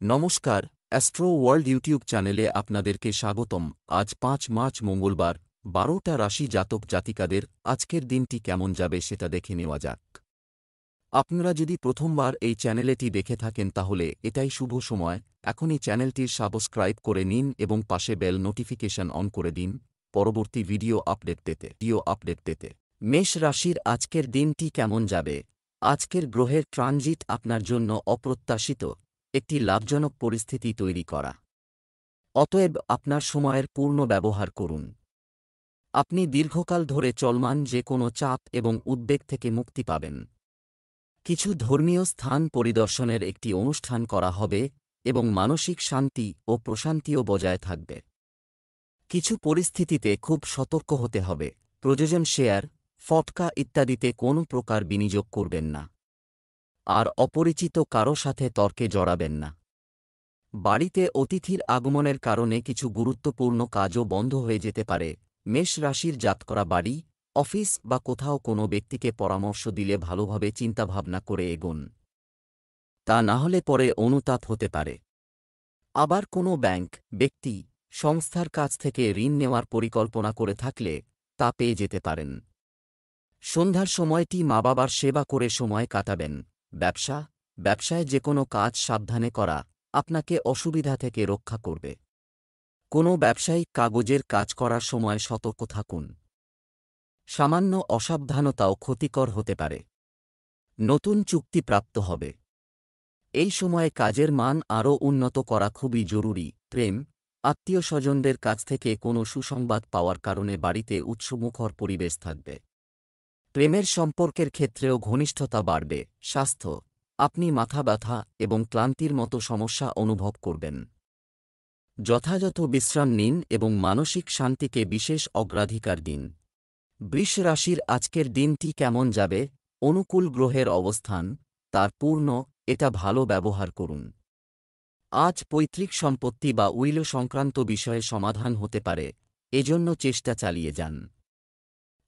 নমস্কার, astro world YouTube চ্যানেলে আপনাদেরকে স্বাগতম। আজ ৫ মার্চ মঙ্গলবার, ১২টা রাশি জাতক জাতিকাদের আজকের দিনটি কেমন যাবে সেটা দেখে নেওয়া যাক। আপনারা যদি প্রথমবার এই চ্যানেলটি দেখে থাকেন তাহলে এটাই শুভ সময়। এখনই চ্যানেলটির সাবস্ক্রাইব করে নিন এবং পাশে বেল নোটিফিকেশন অন করে দিন পরবর্তী ভিডিও আপডেট পেতে। মেষ রাশির আজকের দিনটি কেমন যাবে? আজকের গ্রহের ট্রানজিট আপনার জন্য অপ্রত্যাশিত একটি লাভজনক পরিস্থিতি তৈরি করা। অতএব আপনার সময়ের পূর্ণ ব্যবহার করুন। আপনি দীর্ঘকাল ধরে চলমান যে কোনো চাপ এবং উদ্বেগ থেকে মুক্তি পাবেন। কিছু ধর্মীয় স্থান পরিদর্শনের একটি অনুষ্ঠান করা হবে এবং মানসিক শান্তি ও প্রশান্তিও বজায় থাকবে। কিছু পরিস্থিতিতে খুব সতর্ক হতে হবে। প্রযোজন শেয়ার, ফটকা ইত্যাদিতে কোনো প্রকার বিনিয়োগ করবেন না। আর অপরিচিত কারো সাথে তর্কে জড়াবেন না। বাড়িতে অতিথির আগমনের কারণে কিছু গুরুত্বপূর্ণ কাজও বন্ধ হয়ে যেতে পারে। মেষ রাশির জাতকরা বাড়ি, অফিস বা কোথাও কোনো ব্যক্তিকে পরামর্শ দিলে ভালোভাবে চিন্তাভাবনা করে এগোন। তা না হলে পরে অনুতাপ হতে পারে। আবার কোনো ব্যাংক, ব্যক্তি, সংস্থার কাছ থেকে ঋণ নেওয়ার পরিকল্পনা করে থাকলে তা পেয়ে যেতে পারেন। সন্ধ্যার সময়টি মা বাবার সেবা করে সময় কাটাবেন। ব্যবসায় যে কোনো কাজ সাবধানে করা আপনাকে অসুবিধা থেকে রক্ষা করবে। কোনো ব্যবসায়িক কাগজের কাজ করার সময় সতর্ক থাকুন। সামান্য অসাবধানতাও ক্ষতিকর হতে পারে। নতুন চুক্তি প্রাপ্ত হবে। এই সময়ে কাজের মান আরও উন্নত করা খুবই জরুরি। প্রেম, আত্মীয়-স্বজনদের কাছ থেকে কোনো সুসংবাদ পাওয়ার কারণে বাড়িতে উৎসমুখর পরিবেশ থাকবে। প্রেমের সম্পর্কের ক্ষেত্রেও ঘনিষ্ঠতা বাড়বে। স্বাস্থ্য, আপনি মাথা ব্যথা এবং ক্লান্তির মতো সমস্যা অনুভব করবেন। যথাযথ বিশ্রাম নিন এবং মানসিক শান্তিকে বিশেষ অগ্রাধিকার দিন। বৃষ রাশির আজকের দিনটি কেমন যাবে? অনুকূল গ্রহের অবস্থান, তার পূর্ণ, এটা ভালো ব্যবহার করুন। আজ পৈতৃক সম্পত্তি বা উইল সংক্রান্ত বিষয়ে সমাধান হতে পারে, এজন্য চেষ্টা চালিয়ে যান।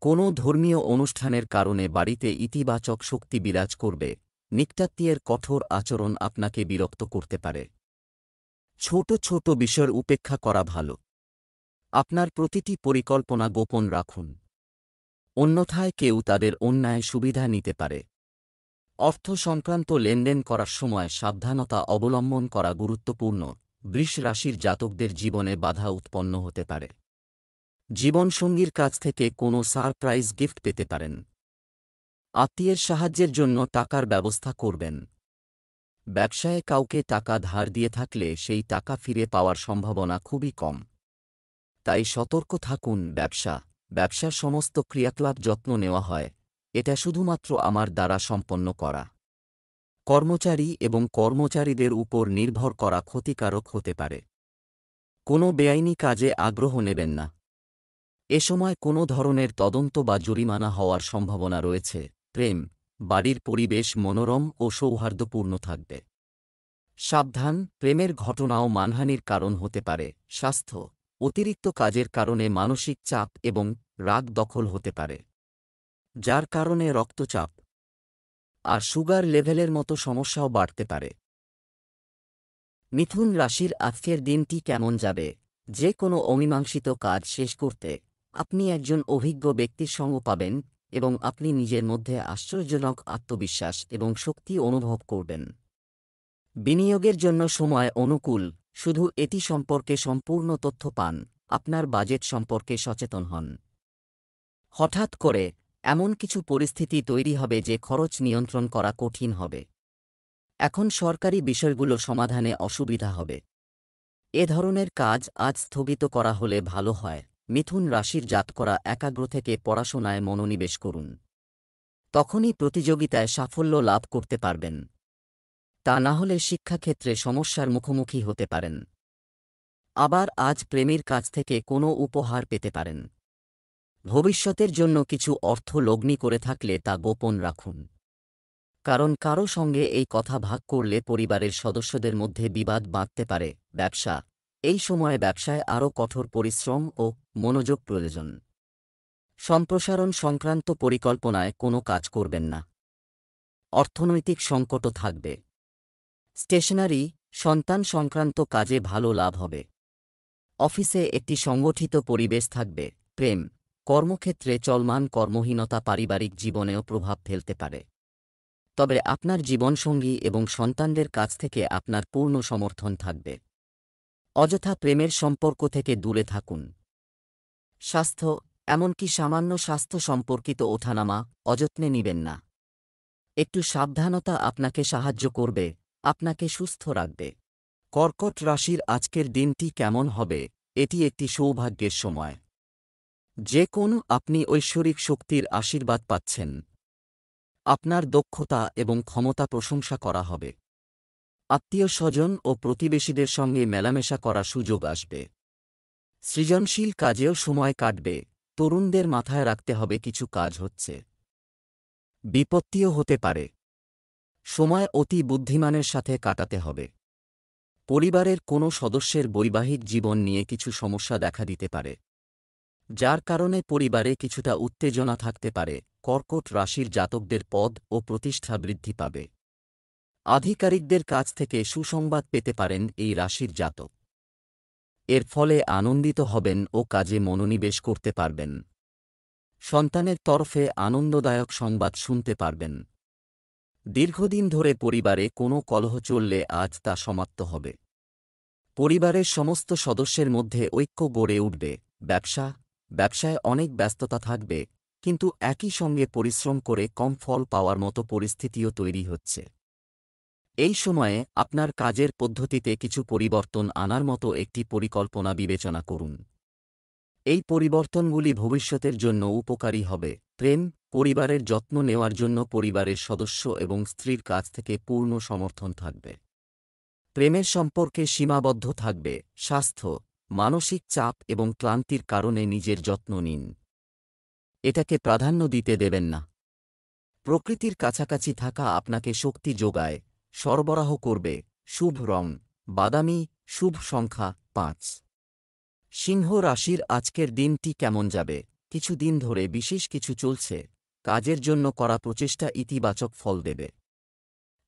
কোনো ধর্মীয় অনুষ্ঠানের কারণে বাড়িতে ইতিবাচক শক্তি বিরাজ করবে। নিকটাত্মীয়ের কঠোর আচরণ আপনাকে বিরক্ত করতে পারে। ছোট ছোট বিষয়ের উপেক্ষা করা ভালো। আপনার প্রতিটি পরিকল্পনা গোপন রাখুন। অন্যথায় কেউ তাদের অন্যায় সুবিধা নিতে পারে। অর্থ সংক্রান্ত লেনদেন করার সময় সাবধানতা অবলম্বন করা গুরুত্বপূর্ণ। বৃষ রাশির জাতকদের জীবনে বাধা উৎপন্ন হতে পারে। জীবনসঙ্গীর কাছ থেকে কোনো সারপ্রাইজ গিফট পেতে পারেন। আত্মীয়ের সাহায্যের জন্য টাকার ব্যবস্থা করবেন। ব্যবসায়ে কাউকে টাকা ধার দিয়ে থাকলে সেই টাকা ফিরে পাওয়ার সম্ভাবনা খুবই কম। তাই সতর্ক থাকুন। ব্যবসার সমস্ত ক্রিয়াকলাপ যত্ন নেওয়া হয়, এটা শুধুমাত্র আমার দ্বারা সম্পন্ন করা। কর্মচারী এবং কর্মচারীদের উপর নির্ভর করা ক্ষতিকারক হতে পারে। কোনো বেআইনি কাজে আগ্রহ নেবেন না। এ সময় কোনো ধরনের তদন্ত বা জরিমানা হওয়ার সম্ভাবনা রয়েছে। প্রেম, বাড়ির পরিবেশ মনোরম ও সৌহার্দ্যপূর্ণ থাকবে। সাবধান, প্রেমের ঘটনাও মানহানির কারণ হতে পারে। স্বাস্থ্য, অতিরিক্ত কাজের কারণে মানসিক চাপ এবং রাগ দখল হতে পারে, যার কারণে রক্তচাপ আর সুগার লেভেলের মতো সমস্যাও বাড়তে পারে। মিথুন রাশির আজকের দিনটি কেমন যাবে? যে কোনো অমীমাংসিত কাজ শেষ করতে আপনি একজন অভিজ্ঞ ব্যক্তির সঙ্গ পাবেন এবং আপনি নিজের মধ্যে আশ্চর্যজনক আত্মবিশ্বাস এবং শক্তি অনুভব করবেন। বিনিয়োগের জন্য সময় অনুকূল, শুধু এটি সম্পর্কে সম্পূর্ণ তথ্য পান। আপনার বাজেট সম্পর্কে সচেতন হন। হঠাৎ করে এমন কিছু পরিস্থিতি তৈরি হবে যে খরচ নিয়ন্ত্রণ করা কঠিন হবে। এখন সরকারি বিষয়গুলো সমাধানে অসুবিধা হবে। এ ধরনের কাজ আজ স্থগিত করা হলে ভালো হয়। মিথুন রাশির জাতকরা একাগ্র থেকে পড়াশোনায় মনোনিবেশ করুন। তখনই প্রতিযোগিতায় সাফল্য লাভ করতে পারবেন। তা না হলে শিক্ষাক্ষেত্রে সমস্যার মুখোমুখি হতে পারেন। আবার আজ প্রেমীর কাছ থেকে কোনো উপহার পেতে পারেন। ভবিষ্যতের জন্য কিছু অর্থ লগ্নি করে থাকলে তা গোপন রাখুন, কারণ কারো সঙ্গে এই কথা ভাগ করলে পরিবারের সদস্যদের মধ্যে বিবাদ বাঁধতে পারে। এই সময়ে ব্যবসায় আরও কঠোর পরিশ্রম ও মনোযোগ প্রয়োজন। সম্প্রসারণ সংক্রান্ত পরিকল্পনায় কোনো কাজ করবেন না। অর্থনৈতিক সংকটও থাকবে। স্টেশনারি, সন্তান সংক্রান্ত কাজে ভালো লাভ হবে। অফিসে একটি সংগঠিত পরিবেশ থাকবে। প্রেম, কর্মক্ষেত্রে চলমান কর্মহীনতা পারিবারিক জীবনেও প্রভাব ফেলতে পারে। তবে আপনার জীবনসঙ্গী এবং সন্তানদের কাছ থেকে আপনার পূর্ণ সমর্থন থাকবে। অযথা প্রেমের সম্পর্ক থেকে দূরে থাকুন। স্বাস্থ্য, এমনকি সামান্য স্বাস্থ্য সম্পর্কিত ওঠানামা অযত্নে নিবেন না। একটু সাবধানতা আপনাকে সাহায্য করবে, আপনাকে সুস্থ রাখবে। কর্কট রাশির আজকের দিনটি কেমন হবে? এটি একটি সৌভাগ্যের সময়। যে কোনো আপনি ঐশ্বরিক শক্তির আশীর্বাদ পাচ্ছেন। আপনার দক্ষতা এবং ক্ষমতা প্রশংসা করা হবে। আত্মীয় স্বজন ও প্রতিবেশীদের সঙ্গে মেলামেশা করার সুযোগ আসবে। সৃজনশীল কাজেও সময় কাটবে। তরুণদের মাথায় রাখতে হবে কিছু কাজ হচ্ছে। বিপত্তিও হতে পারে। সময় অতি বুদ্ধিমানের সাথে কাটাতে হবে। পরিবারের কোনো সদস্যের বৈবাহিক জীবন নিয়ে কিছু সমস্যা দেখা দিতে পারে, যার কারণে পরিবারে কিছুটা উত্তেজনা থাকতে পারে। কর্কট রাশির জাতকদের পদ ও প্রতিষ্ঠা বৃদ্ধি পাবে। আধিকারিকদের কাছ থেকে সুসংবাদ পেতে পারেন এই রাশির জাতক। এর ফলে আনন্দিত হবেন ও কাজে মনোনিবেশ করতে পারবেন। সন্তানের তরফে আনন্দদায়ক সংবাদ শুনতে পারবেন। দীর্ঘদিন ধরে পরিবারে কোনো কলহ চললে আজ তা সমাপ্ত হবে। পরিবারের সমস্ত সদস্যের মধ্যে ঐক্য গড়ে উঠবে। ব্যবসায় অনেক ব্যস্ততা থাকবে, কিন্তু একই সঙ্গে পরিশ্রম করে কম ফল পাওয়ার মতো পরিস্থিতিও তৈরি হচ্ছে। এই সময়ে আপনার কাজের পদ্ধতিতে কিছু পরিবর্তন আনার মতো একটি পরিকল্পনা বিবেচনা করুন। এই পরিবর্তনগুলি ভবিষ্যতের জন্য উপকারী হবে। প্রেম, পরিবারের যত্ন নেওয়ার জন্য পরিবারের সদস্য এবং স্ত্রীর কাছ থেকে পূর্ণ সমর্থন থাকবে। প্রেমের সম্পর্কে সীমাবদ্ধ থাকবে। স্বাস্থ্য, মানসিক চাপ এবং ক্লান্তির কারণে নিজের যত্ন নিন। এটাকে প্রাধান্য দিতে দেবেন না। প্রকৃতির কাছাকাছি থাকা আপনাকে শক্তি যোগায়, সরবরাহ করবে। শুভ রং বাদামি, শুভ সংখ্যা 5। সিংহ রাশির আজকের দিনটি কেমন যাবে? কিছুদিন ধরে বিশেষ কিছু চলছে। কাজের জন্য করা প্রচেষ্টা ইতিবাচক ফল দেবে।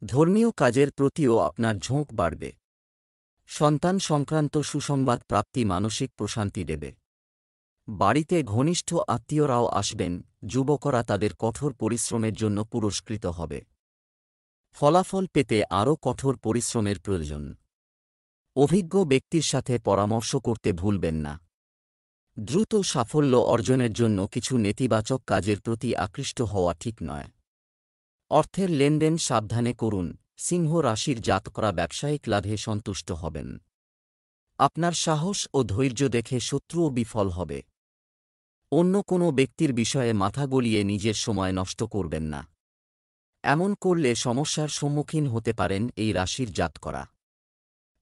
ধর্মীয় কাজের প্রতিও আপনার ঝোঁক বাড়বে। সন্তান সংক্রান্ত সুসংবাদ প্রাপ্তি মানসিক প্রশান্তি দেবে। বাড়িতে ঘনিষ্ঠ আত্মীয়রাও আসবেন। যুবকরা তাদের কঠোর পরিশ্রমের জন্য পুরস্কৃত হবে। ফলাফল পেতে আরও কঠোর পরিশ্রমের প্রয়োজন। অভিজ্ঞ ব্যক্তির সাথে পরামর্শ করতে ভুলবেন না। দ্রুত সাফল্য অর্জনের জন্য কিছু নেতিবাচক কাজের প্রতি আকৃষ্ট হওয়া ঠিক নয়। অর্থের লেনদেন সাবধানে করুন। সিংহ রাশির জাতকরা ব্যবসায়িক লাভে সন্তুষ্ট হবেন। আপনার সাহস ও ধৈর্য দেখে শত্রুও বিফল হবে। অন্য কোনো ব্যক্তির বিষয়ে মাথা গলিয়ে নিজের সময় নষ্ট করবেন না। এমন করলে সমস্যার সম্মুখীন হতে পারেন এই রাশির জাতকরা।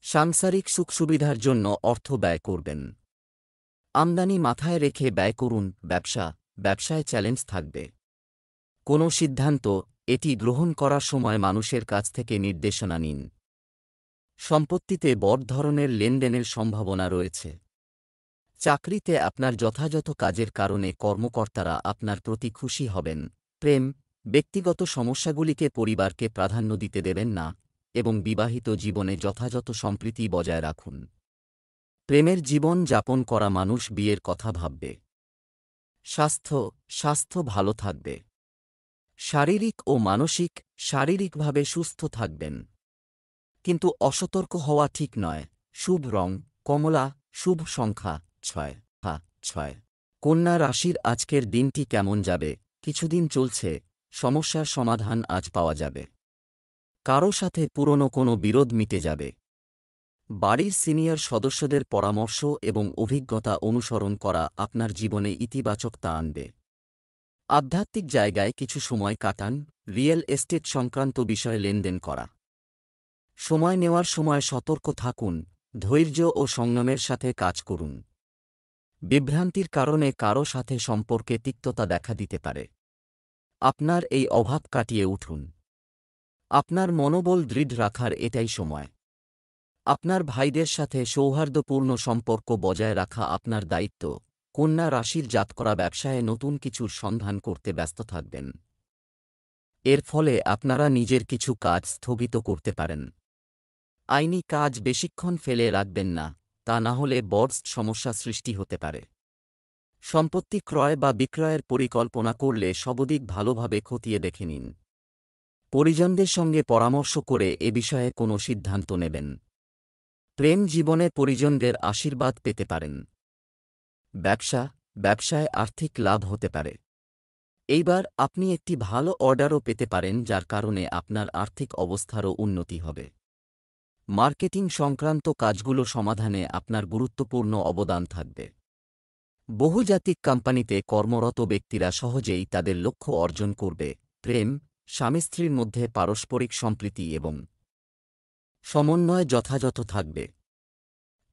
সাংসারিক সুখসুবিধার জন্য অর্থ ব্যয় করবেন। আমদানি মাথায় রেখে ব্যয় করুন। ব্যবসায় চ্যালেঞ্জ থাকবে। কোনো সিদ্ধান্ত এটি গ্রহণ করার সময় মানুষের কাছ থেকে নির্দেশনা নিন। সম্পত্তিতে বড় ধরনের লেনদেনের সম্ভাবনা রয়েছে। চাকরিতে আপনার যথাযথ কাজের কারণে কর্মকর্তারা আপনার প্রতি খুশি হবেন। প্রেম, ব্যক্তিগত সমস্যাগুলিকে পরিবারকে প্রাধান্য দিতে দেবেন না এবং বিবাহিত জীবনে যথাযথ সম্প্রীতি বজায় রাখুন। প্রেমের জীবন যাপন করা মানুষ বিয়ের কথা ভাববে। স্বাস্থ্য ভালো থাকবে। শারীরিক ও মানসিক, শারীরিকভাবে সুস্থ থাকবেন, কিন্তু অসতর্ক হওয়া ঠিক নয়। শুভ রং কমলা, শুভ সংখ্যা 6। কন্যা রাশির আজকের দিনটি কেমন যাবে? কিছুদিন চলছে। সমস্যার সমাধান আজ পাওয়া যাবে। কারো সাথে পুরনো কোনো বিরোধ মিটে যাবে। বাড়ির সিনিয়র সদস্যদের পরামর্শ এবং অভিজ্ঞতা অনুসরণ করা আপনার জীবনে ইতিবাচকতা আনবে। আধ্যাত্মিক জায়গায় কিছু সময় কাটান। রিয়েল এস্টেট সংক্রান্ত বিষয়ে লেনদেন করা। সময় নেওয়ার সময় সতর্ক থাকুন। ধৈর্য ও সংযমের সাথে কাজ করুন। বিভ্রান্তির কারণে কারো সাথে সম্পর্কে তিক্ততা দেখা দিতে পারে। আপনার এই অভাব কাটিয়ে উঠুন। আপনার মনোবল দৃঢ় রাখার এটাই সময়। আপনার ভাইদের সাথে সৌহার্দ্যপূর্ণ সম্পর্ক বজায় রাখা আপনার দায়িত্ব। কন্যা রাশির জাতকরা ব্যবসায়ে নতুন কিছুর সন্ধান করতে ব্যস্ত থাকবেন। এর ফলে আপনারা নিজের কিছু কাজ স্থগিত করতে পারেন। আইনি কাজ বেশিক্ষণ ফেলে রাখবেন না, তা না হলে বড় সমস্যা সৃষ্টি হতে পারে। সম্পত্তি ক্রয় বা বিক্রয়ের পরিকল্পনা করলে সবদিক ভালোভাবে খতিয়ে দেখে নিন। পরিজনদের সঙ্গে পরামর্শ করে এ বিষয়ে কোনো সিদ্ধান্ত নেবেন। প্রেম জীবনে পরিজনদের আশীর্বাদ পেতে পারেন। ব্যবসায় আর্থিক লাভ হতে পারে। এইবার আপনি একটি ভালো অর্ডারও পেতে পারেন, যার কারণে আপনার আর্থিক অবস্থারও উন্নতি হবে। মার্কেটিং সংক্রান্ত কাজগুলো সমাধানে আপনার গুরুত্বপূর্ণ অবদান থাকবে। বহুজাতিক কোম্পানিতে কর্মরত ব্যক্তিরা সহজেই তাদের লক্ষ্য অর্জন করবে। প্রেম, স্বামী স্ত্রীর মধ্যে পারস্পরিক সম্প্রীতি এবং সমন্বয় যথাযথ থাকবে।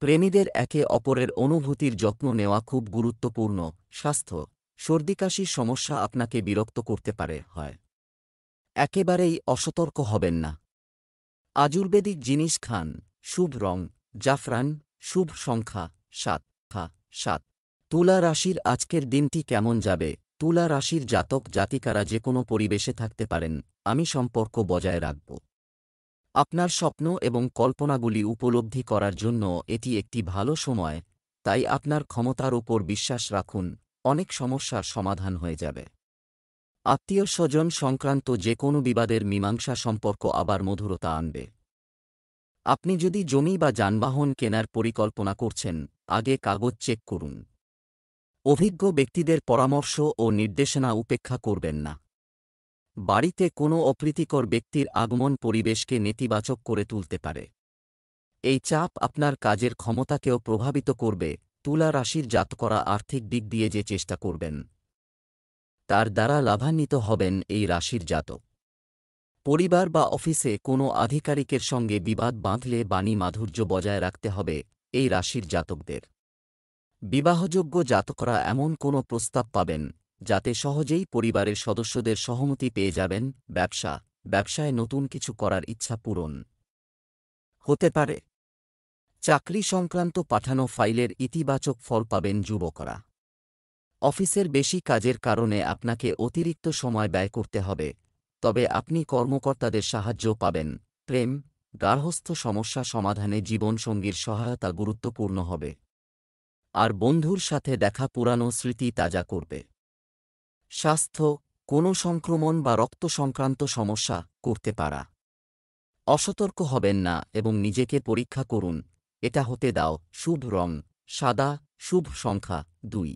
প্রেমীদের একে অপরের অনুভূতির যত্ন নেওয়া খুব গুরুত্বপূর্ণ। স্বাস্থ্য, সর্দিকাশির সমস্যা আপনাকে বিরক্ত করতে পারে, হয় একেবারেই অসতর্ক হবেন না। আয়ুর্বেদিক জিনিস খান। শুভ রং জাফরান। শুভ সংখ্যা 7। তুলা রাশির আজকের দিনটি কেমন যাবে? তুলা রাশির জাতক জাতিকারা যে কোনো পরিবেশে থাকতে পারেন, আমি সম্পর্ক বজায় রাখব। আপনার স্বপ্ন এবং কল্পনাগুলি উপলব্ধি করার জন্য এটি একটি ভালো সময়, তাই আপনার ক্ষমতার উপর বিশ্বাস রাখুন, অনেক সমস্যার সমাধান হয়ে যাবে। আত্মীয় স্বজন সংক্রান্ত যে কোনো বিবাদের মীমাংসা সম্পর্ক আবার মধুরতা আনবে। আপনি যদি জমি বা যানবাহন কেনার পরিকল্পনা করছেন, আগে কাগজ চেক করুন। অভিজ্ঞ ব্যক্তিদের পরামর্শ ও নির্দেশনা উপেক্ষা করবেন না। বাড়িতে কোনো অপ্রীতিকর ব্যক্তির আগমন পরিবেশকে নেতিবাচক করে তুলতে পারে। এই চাপ আপনার কাজের ক্ষমতাকেও প্রভাবিত করবে। তুলা রাশির জাতকরা আর্থিক দিক দিয়ে যে চেষ্টা করবেন, তার দ্বারা লাভান্বিত হবেন এই রাশির জাতক। পরিবার বা অফিসে কোনো আধিকারিকের সঙ্গে বিবাদ বাঁধলে বাণী মাধুর্য বজায় রাখতে হবে এই রাশির জাতকদের। বিবাহযোগ্য জাতকরা এমন কোনো প্রস্তাব পাবেন, যাতে সহজেই পরিবারের সদস্যদের সহমতি পেয়ে যাবেন। ব্যবসায় নতুন কিছু করার ইচ্ছা পূরণ হতে পারে। চাকরি সংক্রান্ত পাঠানো ফাইলের ইতিবাচক ফল পাবেন যুবকরা। অফিসের বেশি কাজের কারণে আপনাকে অতিরিক্ত সময় ব্যয় করতে হবে, তবে আপনি কর্মকর্তাদের সাহায্য পাবেন। প্রেম, গার্হস্থ্য সমস্যা সমাধানে জীবনসঙ্গীর সহায়তা গুরুত্বপূর্ণ হবে। আর বন্ধুর সাথে দেখা পুরানো স্মৃতি তাজা করবে। স্বাস্থ্য, কোনো সংক্রমণ বা রক্ত সংক্রান্ত সমস্যা করতে পারা। অসতর্ক হবেন না এবং নিজেকে পরীক্ষা করুন, এটা হতে দাও। শুভ রং সাদা। শুভ সংখ্যা 2।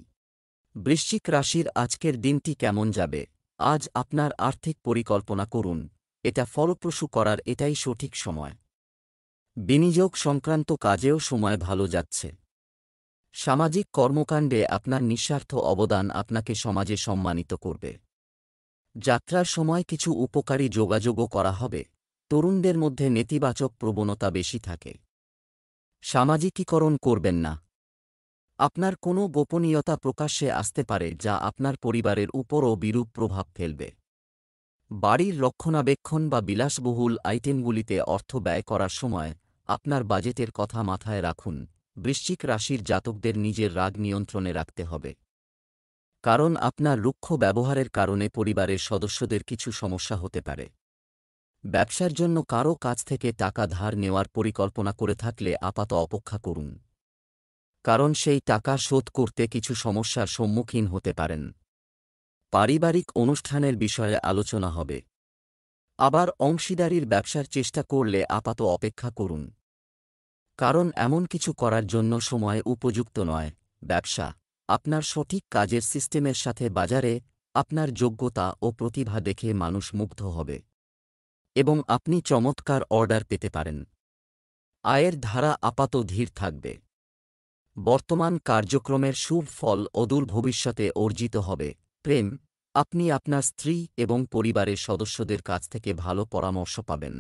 বৃশ্চিক রাশির আজকের দিনটি কেমন যাবে? আজ আপনার আর্থিক পরিকল্পনা করুন, এটা ফলপ্রসূ করার এটাই সঠিক সময়। বিনিয়োগ সংক্রান্ত কাজেও সময় ভালো যাচ্ছে। সামাজিক কর্মকাণ্ডে আপনার নিঃস্বার্থ অবদান আপনাকে সমাজে সম্মানিত করবে। যাত্রার সময় কিছু উপকারী যোগাযোগও করা হবে। তরুণদের মধ্যে নেতিবাচক প্রবণতা বেশি থাকে। সামাজিকীকরণ করবেন না। আপনার কোনো গোপনীয়তা প্রকাশ্যে আসতে পারে, যা আপনার পরিবারের উপরও বিরূপ প্রভাব ফেলবে। বাড়ির রক্ষণাবেক্ষণ বা বিলাসবহুল আইটেমগুলিতে অর্থ ব্যয় করার সময় আপনার বাজেটের কথা মাথায় রাখুন। বৃশ্চিক রাশির জাতকদের নিজের রাগ নিয়ন্ত্রণে রাখতে হবে, কারণ আপনার রুক্ষ ব্যবহারের কারণে পরিবারের সদস্যদের কিছু সমস্যা হতে পারে। ব্যবসার জন্য কারও কাছ থেকে টাকা ধার নেওয়ার পরিকল্পনা করে থাকলে অপেক্ষা করুন, কারণ সেই টাকা শোধ করতে কিছু সমস্যার সম্মুখীন হতে পারেন। পারিবারিক অনুষ্ঠানের বিষয়ে আলোচনা হবে। আবার অংশীদারির ব্যবসার চেষ্টা করলে অপেক্ষা করুন, কারণ এমন কিছু করার জন্য সময় উপযুক্ত নয়। ব্যবসা, আপনার সঠিক কাজের সিস্টেমের সাথে বাজারে আপনার যোগ্যতা ও প্রতিভা দেখে মানুষ মুগ্ধ হবে এবং আপনি চমৎকার অর্ডার পেতে পারেন। আয়ের ধারা ধীর থাকবে। বর্তমান কার্যক্রমের শুভ ফল অদূর ভবিষ্যতে অর্জিত হবে। প্রেম, আপনি আপনার স্ত্রী এবং পরিবারের সদস্যদের কাছ থেকে ভালো পরামর্শ পাবেন।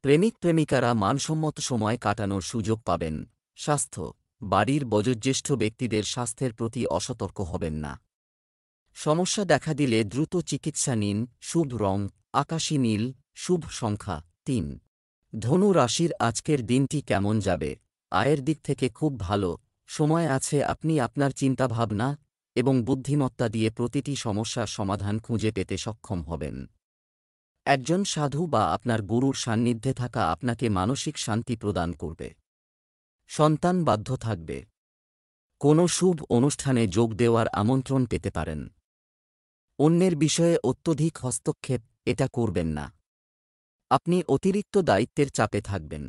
প্রেমিক প্রেমিকারা মানসম্মত সময় কাটানোর সুযোগ পাবেন। স্বাস্থ্য, বাড়ির বয়োজ্যেষ্ঠ ব্যক্তিদের স্বাস্থ্যের প্রতি অসতর্ক হবেন না। সমস্যা দেখা দিলে দ্রুত চিকিৎসা নিন। শুভ রং আকাশী নীল। শুভ সংখ্যা 3। ধনু রাশির আজকের দিনটি কেমন যাবে? আয়ের দিক থেকে খুব ভালো সময় আছে। আপনি আপনার চিন্তাভাবনা এবং বুদ্ধিমত্তা দিয়ে প্রতিটি সমস্যার সমাধান খুঁজে পেতে সক্ষম হবেন। একজন সাধু বা আপনার গুরুর সান্নিধ্যে থাকা আপনাকে মানসিক শান্তি প্রদান করবে। সন্তান বাধ্য থাকবে। কোনো শুভ অনুষ্ঠানে যোগ দেওয়ার আমন্ত্রণ পেতে পারেন। অন্যের বিষয়ে অত্যধিক হস্তক্ষেপ এটা করবেন না। আপনি অতিরিক্ত দায়িত্বের চাপে থাকবেন।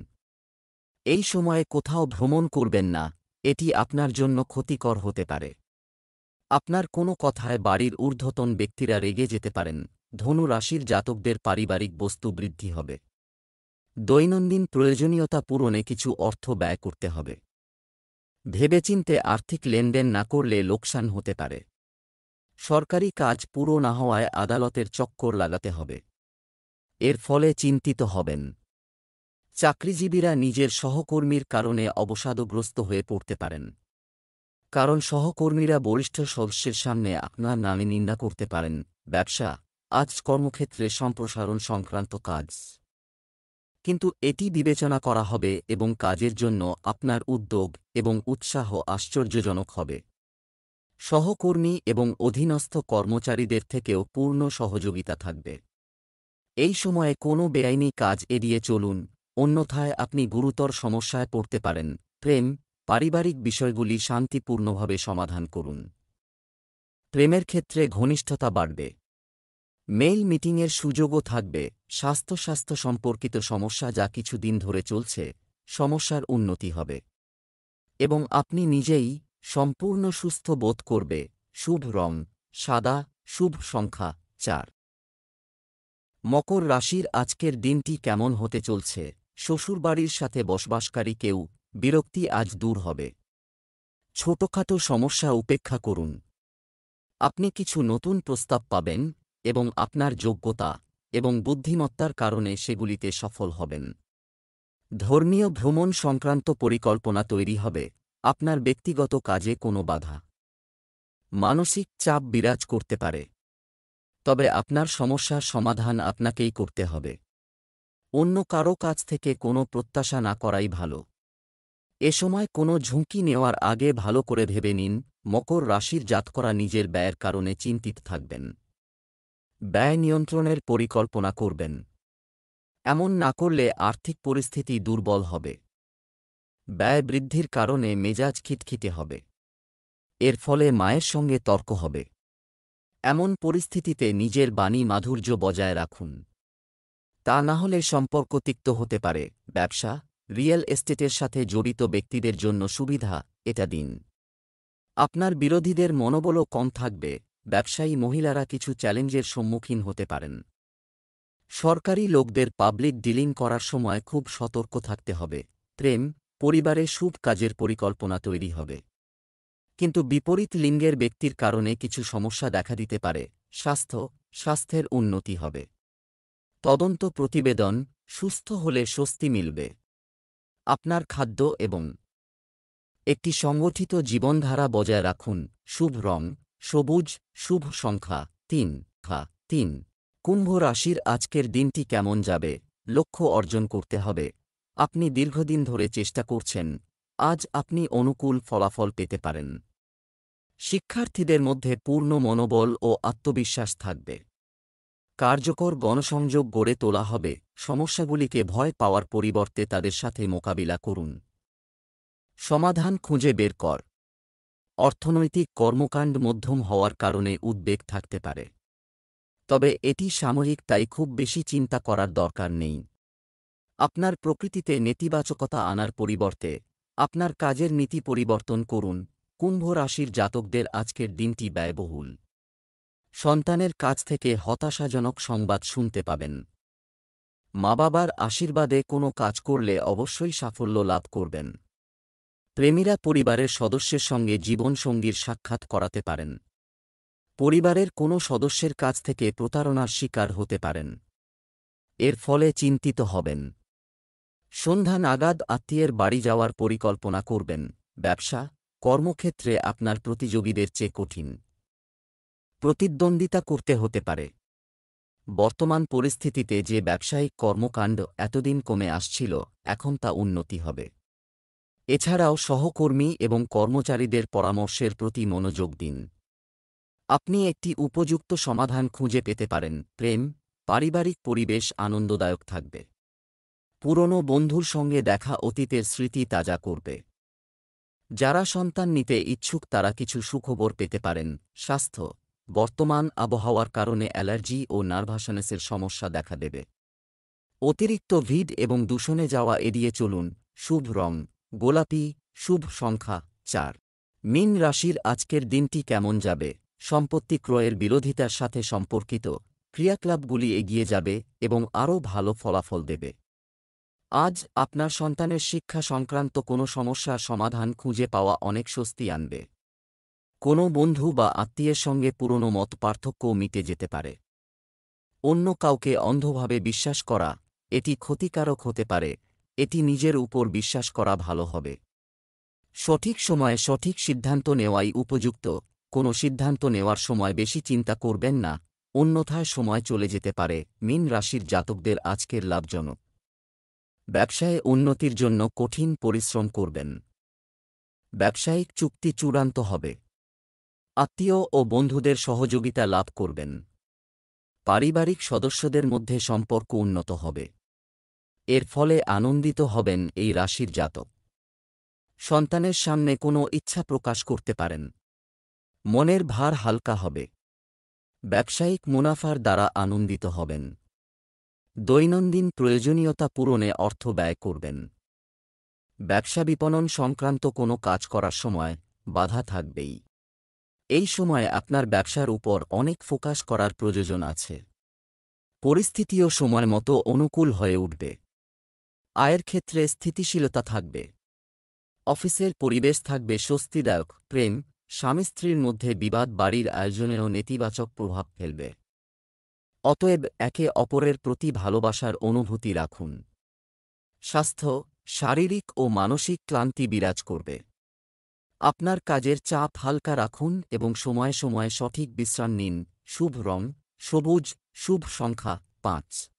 এই সময়ে কোথাও ভ্রমণ করবেন না, এটি আপনার জন্য ক্ষতিকর হতে পারে। আপনার কোনো কথায় বাড়ির ঊর্ধ্বতন ব্যক্তিরা রেগে যেতে পারেন। ধনু রাশির জাতকদের পারিবারিক বস্তু বৃদ্ধি হবে। দৈনন্দিন প্রয়োজনীয়তা পূরণে কিছু অর্থ ব্যয় করতে হবে। ভেবেচিন্তে আর্থিক লেনদেন না করলে লোকসান হতে পারে। সরকারি কাজ পুরো না হওয়ায় আদালতের চক্কর লাগাতে হবে। এর ফলে চিন্তিত হবেন। চাকরিজীবীরা নিজের সহকর্মীর কারণে অবসাদগ্রস্ত হয়ে পড়তে পারেন। কারণ সহকর্মীরা বরিষ্ঠ সদস্যের সামনে আপনার নামে নিন্দা করতে পারেন। ব্যবসা, আজ কর্মক্ষেত্রে সম্প্রসারণ সংক্রান্ত কাজ, কিন্তু এটি বিবেচনা করা হবে এবং কাজের জন্য আপনার উদ্যোগ এবং উৎসাহ আশ্চর্যজনক হবে। সহকর্মী এবং অধীনস্থ কর্মচারীদের থেকেও পূর্ণ সহযোগিতা থাকবে। এই সময়ে কোনো বেআইনি কাজ এড়িয়ে চলুন, অন্যথায় আপনি গুরুতর সমস্যায় পড়তে পারেন। প্রেম, পারিবারিক বিষয়গুলি শান্তিপূর্ণভাবে সমাধান করুন। প্রেমের ক্ষেত্রে ঘনিষ্ঠতা বাড়বে। মেইল মিটিংয়ের সুযোগও থাকবে। স্বাস্থ্য সম্পর্কিত সমস্যা যা কিছুদিন ধরে চলছে, সমস্যার উন্নতি হবে এবং আপনি নিজেই সম্পূর্ণ সুস্থ বোধ করবে। শুভ রং সাদা, শুভ সংখ্যা 4। মকর রাশির আজকের দিনটি কেমন হতে চলছে? শ্বশুরবাড়ির সাথে বসবাসকারী কেউ বিরক্তি আজ দূর হবে। ছোটখাটো সমস্যা উপেক্ষা করুন। আপনি কিছু নতুন প্রস্তাব পাবেন এবং আপনার যোগ্যতা এবং বুদ্ধিমত্তার কারণে সেগুলিতে সফল হবেন। ধর্মীয় ভ্রমণ সংক্রান্ত পরিকল্পনা তৈরি হবে। আপনার ব্যক্তিগত কাজে কোনো বাধা, মানসিক চাপ বিরাজ করতে পারে, তবে আপনার সমস্যার সমাধান আপনাকেই করতে হবে। অন্য কারো কাছ থেকে কোনো প্রত্যাশা না করাই ভালো। এ সময় কোনো ঝুঁকি নেওয়ার আগে ভালো করে ভেবে নিন। মকর রাশির জাতকরা নিজের ব্যয়ের কারণে চিন্তিত থাকবেন। ব্যয় নিয়ন্ত্রণের পরিকল্পনা করবেন। এমন না করলে আর্থিক পরিস্থিতি দুর্বল হবে। ব্যয় বৃদ্ধির কারণে মেজাজ খিটখিটে হবে। এর ফলে মায়ের সঙ্গে তর্ক হবে। এমন পরিস্থিতিতে নিজের বাণী মাধুর্য বজায় রাখুন, তা না হলে সম্পর্ক তিক্ত হতে পারে। ব্যবসা, রিয়েল এস্টেটের সাথে জড়িত ব্যক্তিদের জন্য সুবিধা এটা দিন। আপনার বিরোধীদের মনোবলও কম থাকবে। ব্যবসায়ী মহিলারা কিছু চ্যালেঞ্জের সম্মুখীন হতে পারেন। সরকারি লোকদের পাবলিক ডিলিং করার সময় খুব সতর্ক থাকতে হবে। প্রেম, পরিবারে শুভ কাজের পরিকল্পনা তৈরি হবে, কিন্তু বিপরীত লিঙ্গের ব্যক্তির কারণে কিছু সমস্যা দেখা দিতে পারে। স্বাস্থ্যের উন্নতি হবে। তদন্ত প্রতিবেদন, সুস্থ হলে স্বস্তি মিলবে। আপনার খাদ্য এবং একটি সংগঠিত জীবনধারা বজায় রাখুন। শুভ রং সবুজ, শুভ সংখ্যা 3। কুম্ভ রাশির আজকের দিনটি কেমন যাবে? লক্ষ্য অর্জন করতে হবে। আপনি দীর্ঘদিন ধরে চেষ্টা করছেন, আজ আপনি অনুকূল ফলাফল পেতে পারেন। শিক্ষার্থীদের মধ্যে পূর্ণ মনোবল ও আত্মবিশ্বাস থাকবে। কার্যকর গণসংযোগ গড়ে তোলা হবে। সমস্যাগুলিকে ভয় পাওয়ার পরিবর্তে তাদের সাথে মোকাবিলা করুন। সমাধান খুঁজে বের কর। অর্থনৈতিক কর্মকাণ্ড মধ্যম হওয়ার কারণে উদ্বেগ থাকতে পারে, তবে এটি সাময়িক, তাই খুব বেশি চিন্তা করার দরকার নেই। আপনার প্রকৃতিতে নেতিবাচকতা আনার পরিবর্তে আপনার কাজের নীতি পরিবর্তন করুন। কুম্ভ রাশির জাতকদের আজকের দিনটি ব্যয়বহুল। সন্তানের কাছ থেকে হতাশাজনক সংবাদ শুনতে পাবেন। মা বাবার আশীর্বাদে কোনো কাজ করলে অবশ্যই সাফল্য লাভ করবেন। প্রেমীরা পরিবারের সদস্যের সঙ্গে জীবনসঙ্গীর সাক্ষাৎ করাতে পারেন। পরিবারের কোনো সদস্যের কাছ থেকে প্রতারণার শিকার হতে পারেন। এর ফলে চিন্তিত হবেন। সন্ধ্যা নাগাদ আত্মীয়ের বাড়ি যাওয়ার পরিকল্পনা করবেন। ব্যবসা, কর্মক্ষেত্রে আপনার প্রতিযোগীদের চেয়ে কঠিন প্রতিদ্বন্দ্বিতা করতে হতে পারে। বর্তমান পরিস্থিতিতে যে ব্যবসায়িক কর্মকাণ্ড এতদিন কমে আসছিল, এখন তা উন্নতি হবে। এছাড়াও সহকর্মী এবং কর্মচারীদের পরামর্শের প্রতি মনোযোগ দিন। আপনি একটি উপযুক্ত সমাধান খুঁজে পেতে পারেন। প্রেম, পারিবারিক পরিবেশ আনন্দদায়ক থাকবে। পুরনো বন্ধুর সঙ্গে দেখা অতীতের স্মৃতি তাজা করবে। যারা সন্তান নিতে ইচ্ছুক তারা কিছু সুখবর পেতে পারেন। স্বাস্থ্য, বর্তমান আবহাওয়ার কারণে অ্যালার্জি ও নার্ভাসনেসের সমস্যা দেখা দেবে। অতিরিক্ত ভিড় এবং দূষণে যাওয়া এড়িয়ে চলুন। শুভ রং গোলাপি, শুভ সংখ্যা 4। মীন রাশির আজকের দিনটি কেমন যাবে? সম্পত্তি ক্রয়ের বিরোধিতার সাথে সম্পর্কিত ক্রিয়াকলাপগুলি এগিয়ে যাবে এবং আরও ভালো ফলাফল দেবে। আজ আপনার সন্তানের শিক্ষা সংক্রান্ত কোনো সমস্যার সমাধান খুঁজে পাওয়া অনেক স্বস্তি আনবে। কোনো বন্ধু বা আত্মীয়ের সঙ্গে পুরনো মত পার্থক্যও মিটে যেতে পারে। অন্য কাউকে অন্ধভাবে বিশ্বাস করা এটি ক্ষতিকারক হতে পারে। এটি নিজের উপর বিশ্বাস করা ভালো হবে। সঠিক সময়ে সঠিক সিদ্ধান্ত নেওয়াই উপযুক্ত। কোনো সিদ্ধান্ত নেওয়ার সময় বেশি চিন্তা করবেন না, অন্যথায় সময় চলে যেতে পারে। মীন রাশির জাতকদের আজকের লাভজনক। ব্যবসায়ে উন্নতির জন্য কঠিন পরিশ্রম করবেন। ব্যবসায়িক চুক্তি চূড়ান্ত হবে। আত্মীয় ও বন্ধুদের সহযোগিতা লাভ করবেন। পারিবারিক সদস্যদের মধ্যে সম্পর্ক উন্নত হবে। এর ফলে আনন্দিত হবেন এই রাশির জাতক। সন্তানের সামনে কোনো ইচ্ছা প্রকাশ করতে পারেন। মনের ভার হালকা হবে। ব্যবসায়িক মুনাফার দ্বারা আনন্দিত হবেন। দৈনন্দিন প্রয়োজনীয়তা পূরণে অর্থ ব্যয় করবেন। ব্যবসা বিপণন সংক্রান্ত কোনো কাজ করার সময় বাধা থাকবেই। এই সময়ে আপনার ব্যবসার উপর অনেক ফোকাস করার প্রয়োজন আছে। পরিস্থিতিও সময় মতো অনুকূল হয়ে উঠবে। আয়ের ক্ষেত্রে স্থিতিশীলতা থাকবে। অফিসের পরিবেশ থাকবে স্বস্তিদায়ক। প্রেম, স্বামী স্ত্রীর মধ্যে বিবাদ বাড়ির আয়োজনেও নেতিবাচক প্রভাব ফেলবে। অতএব একে অপরের প্রতি ভালোবাসার অনুভূতি রাখুন। স্বাস্থ্য, শারীরিক ও মানসিক ক্লান্তি বিরাজ করবে। আপনার কাজের চাপ হালকা রাখুন এবং সময়ে সময়ে সঠিক বিশ্রাম নিন। শুভ রং সবুজ, শুভ সংখ্যা 5।